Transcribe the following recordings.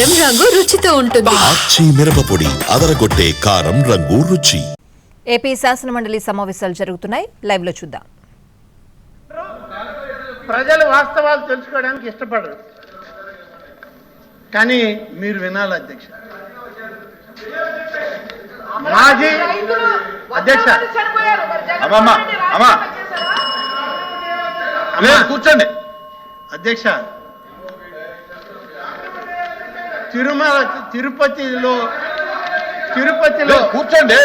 కారం రంగు రుచితో ఉంటుంది. ఆచి మిరపపొడి అదరగొట్టే కారం రంగు రుచి. ఏపీ శాసనమండలి సమావేశాలు జరుగుతున్నాయి. లైవ్ లో చూద్దాం. ప్రజలు వాస్తవాలు తెలుసుకోవడానికి ఇష్టపడరు, కానీ మీరు వినాలి అధ్యక్ష. మాజీ అధ్యక్ష కూర్చోండి అధ్యక్ష. తిరుపతిలో కూర్చోండి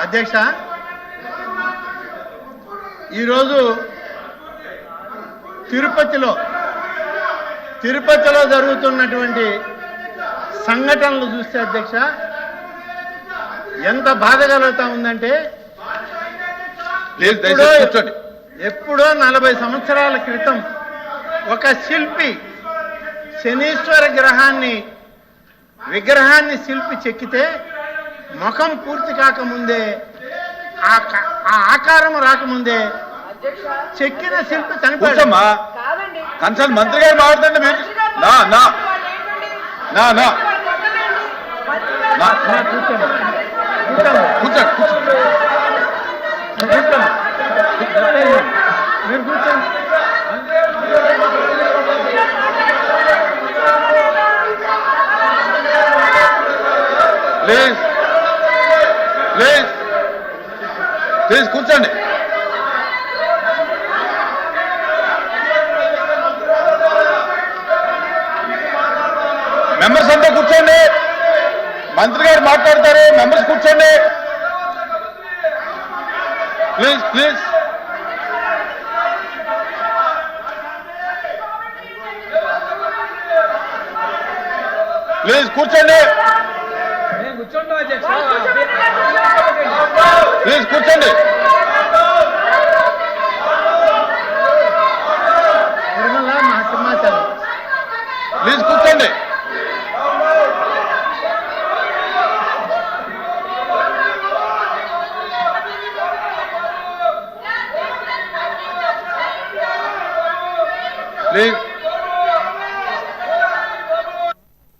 అధ్యక్ష. ఈరోజు తిరుపతిలో జరుగుతున్నటువంటి సంఘటనలు చూస్తే అధ్యక్ష ఎంత బాధ కలుగుతా ఉందంటే, ఎప్పుడో 40 సంవత్సరాల క్రితం ఒక శిల్పి శనీశ్వర విగ్రహాన్ని శిల్పి చెక్కితే ముఖం పూర్తి కాకముందే, ఆ ఆకారం రాకముందే చెక్కిన శిల్పి చనిపోయాడు. కన్సల్ట్ మంత్రి గారు మాట్లాడండి. మీరు ప్లీజ్ కూర్చోండి. మెంబర్స్ అంతా కూర్చోండి. మంత్రి గారు మాట్లాడతారు. మెంబర్స్ కూర్చోండి ప్లీజ్. కూర్చోండి. ప్లీజ్ కూర్చోండి. ప్లీజ్ కూర్చోండి. ప్లీజ్